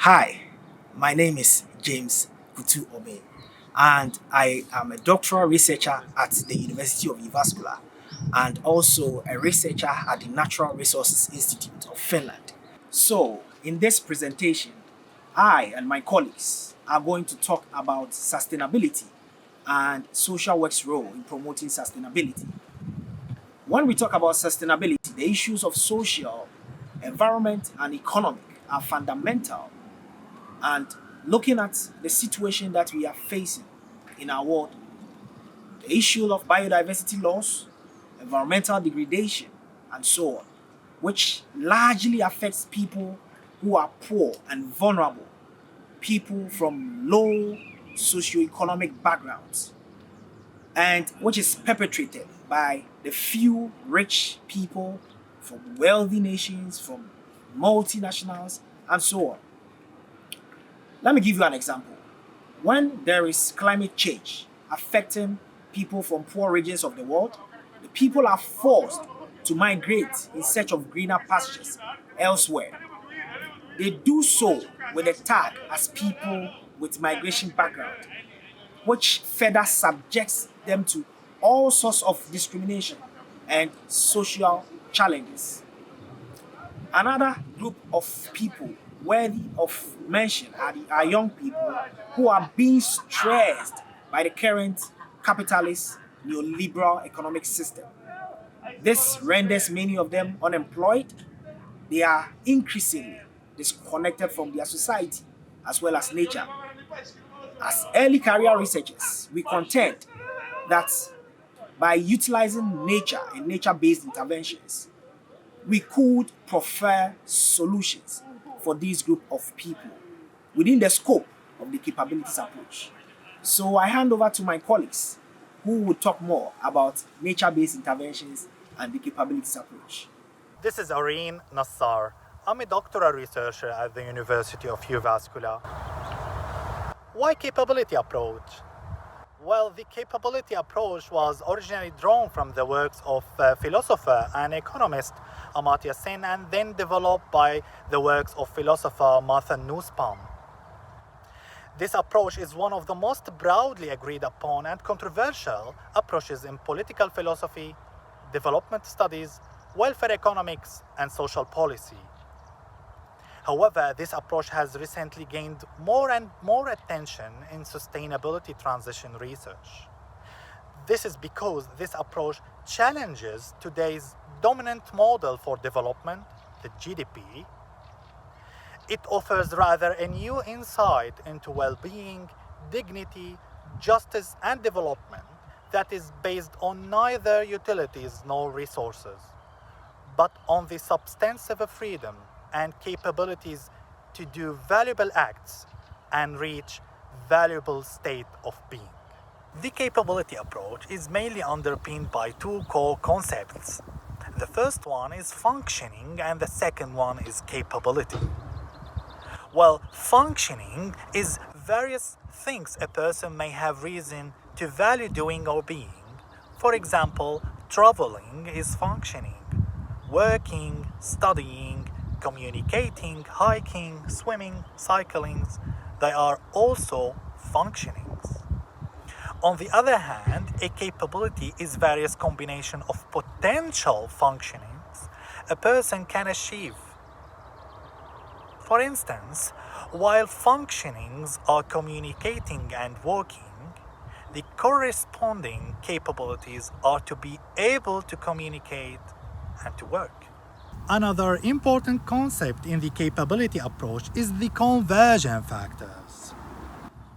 Hi, my name is James K.O, and I am a doctoral researcher at the University of Jyväskylä and also a researcher at the Natural Resources Institute of Finland. So, in this presentation, I and my colleagues are going to talk about sustainability and social work's role in promoting sustainability. When we talk about sustainability, the issues of social, environment, and economic are fundamental, and looking at the situation that we are facing in our world, the issue of biodiversity loss, environmental degradation, and so on, which largely affects people who are poor and vulnerable, people from low socioeconomic backgrounds, and which is perpetrated by the few rich people from wealthy nations, from multinationals, and so on. Let me give you an example. When there is climate change affecting people from poor regions of the world, the people are forced to migrate in search of greener pastures elsewhere. They do so with a tag as people with migration background, which further subjects them to all sorts of discrimination and social challenges. Another group of people worthy of mention are young people who are being stressed by the current capitalist neoliberal economic system. This renders many of them unemployed. They are increasingly disconnected from their society as well as nature. As early career researchers, we contend that by utilizing nature and nature based interventions, we could prefer solutions for this group of people within the scope of the capabilities approach. So I hand over to my colleagues who will talk more about nature based interventions and the capabilities approach. This is Irene Nassar. I'm a doctoral researcher at the University of Jyväskylä. Why capability approach? Well, the capability approach was originally drawn from the works of philosopher and economist Amartya Sen and then developed by the works of philosopher Martha Nussbaum. This approach is one of the most broadly agreed upon and controversial approaches in political philosophy, development studies, welfare economics, and social policy. However, this approach has recently gained more and more attention in sustainability transition research. This is because this approach challenges today's dominant model for development, the GDP. It offers rather a new insight into well-being, dignity, justice, and development that is based on neither utilities nor resources, but on the substantive freedom and capabilities to do valuable acts and reach valuable state of being. The capability approach is mainly underpinned by two core concepts. The first one is functioning and the second one is capability. Well, functioning is various things a person may have reason to value doing or being. For example, traveling is functioning. Working, studying, communicating, hiking, swimming, cycling, they are also functionings. On the other hand, a capability is various combination of potential functionings a person can achieve. For instance, while functionings are communicating and working, the corresponding capabilities are to be able to communicate and to work. Another important concept in the capability approach is the conversion factors.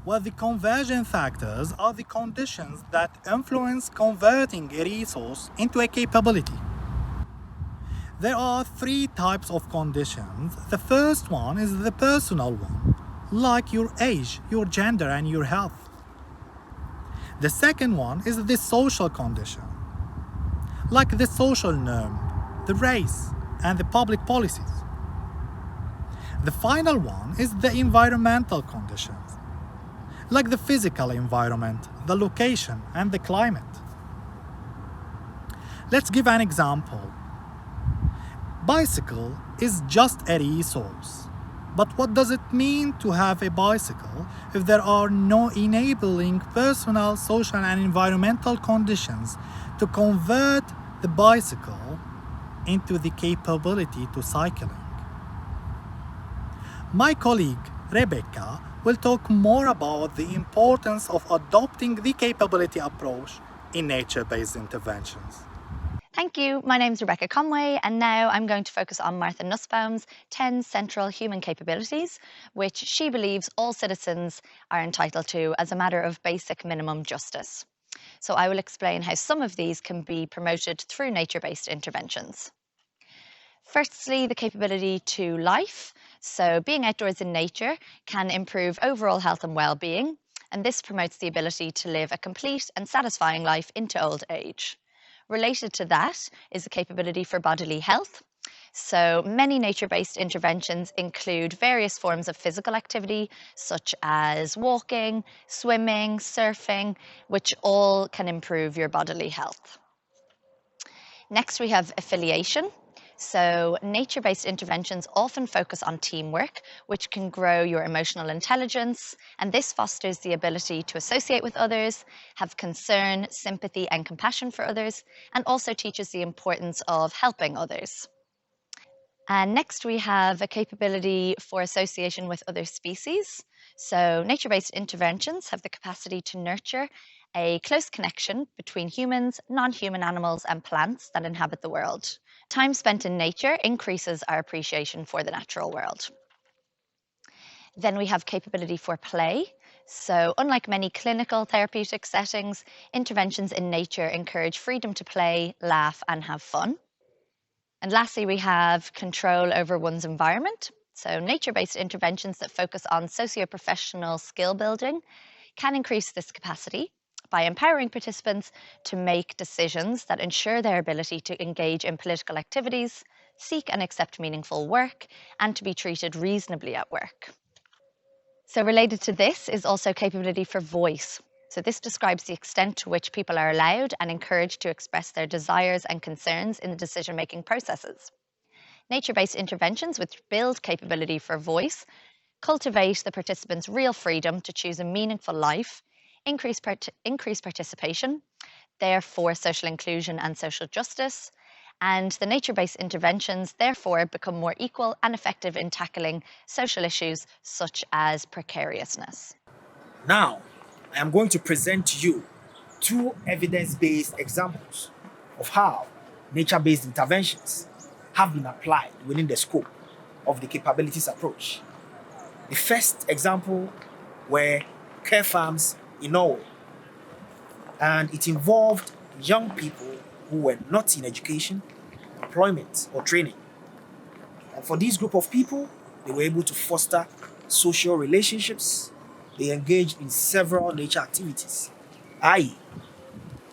Well, the conversion factors are the conditions that influence converting a resource into a capability. There are three types of conditions. The first one is the personal one, like your age, your gender, and your health. The second one is the social condition, like the social norm, the race, and the public policies. The final one is the environmental conditions, like the physical environment, the location, and the climate. Let's give an example. Bicycle is just a resource. But what does it mean to have a bicycle if there are no enabling personal, social, and environmental conditions to convert the bicycle into the capability to cycling? My colleague Rebecca will talk more about the importance of adopting the capability approach in nature-based interventions. Thank you. My name is Rebecca Conway, and now I'm going to focus on Martha Nussbaum's 10 central human capabilities, which she believes all citizens are entitled to as a matter of basic minimum justice. So I will explain how some of these can be promoted through nature-based interventions. Firstly, the capability to life. So being outdoors in nature can improve overall health and well-being, and this promotes the ability to live a complete and satisfying life into old age. Related to that is the capability for bodily health. So many nature-based interventions include various forms of physical activity, such as walking, swimming, surfing, which all can improve your bodily health. Next, we have affiliation. So nature-based interventions often focus on teamwork, which can grow your emotional intelligence, and this fosters the ability to associate with others, have concern, sympathy, and compassion for others, and also teaches the importance of helping others. And next we have a capability for association with other species. So nature-based interventions have the capacity to nurture a close connection between humans, non-human animals, and plants that inhabit the world. Time spent in nature increases our appreciation for the natural world. Then we have capability for play. So unlike many clinical therapeutic settings, interventions in nature encourage freedom to play, laugh, and have fun. And lastly, we have control over one's environment. So nature-based interventions that focus on socio-professional skill building can increase this capacity by empowering participants to make decisions that ensure their ability to engage in political activities, seek and accept meaningful work, and to be treated reasonably at work. So related to this is also capability for voice. So this describes the extent to which people are allowed and encouraged to express their desires and concerns in the decision-making processes. Nature-based interventions which build capability for voice cultivate the participants' real freedom to choose a meaningful life, increase participation, therefore social inclusion and social justice, and the nature-based interventions therefore become more equal and effective in tackling social issues such as precariousness. Now, I am going to present to you two evidence-based examples of how nature-based interventions have been applied within the scope of the capabilities approach. The first example were care farms in Norway, and it involved young people who were not in education, employment, or training. And for this group of people, they were able to foster social relationships. They engaged in several nature activities, i.e.,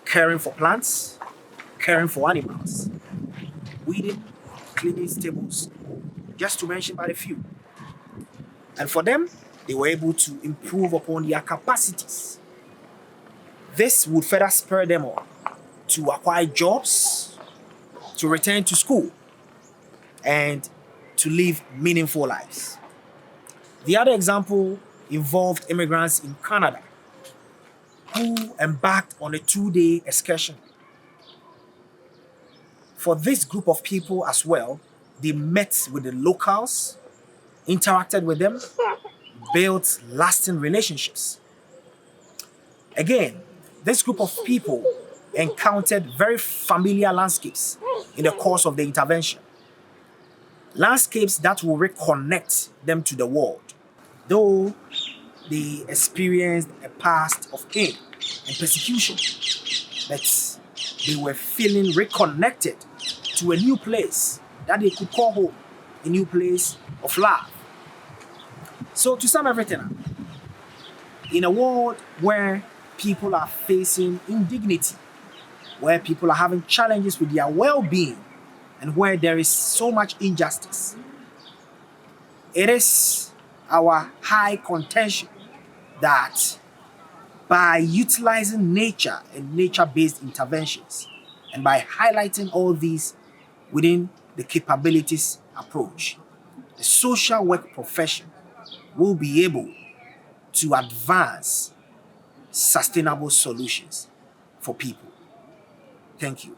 caring for plants, caring for animals, weeding, cleaning stables, just to mention but a few. And for them, they were able to improve upon their capacities. This would further spur them on to acquire jobs, to return to school, and to live meaningful lives. The other example involved immigrants in Canada who embarked on a 2-day excursion. For this group of people as well, they met with the locals, interacted with them, built lasting relationships. Again, this group of people encountered very familiar landscapes in the course of the intervention. Landscapes that will reconnect them to the world, though they experienced a past of pain and persecution, but they were feeling reconnected to a new place that they could call home, a new place of love. So to sum everything up, in a world where people are facing indignity, where people are having challenges with their well-being, and where there is so much injustice, it is our high contention that by utilizing nature and nature-based interventions, and by highlighting all these within the capabilities approach, the social work profession will be able to advance sustainable solutions for people. Thank you.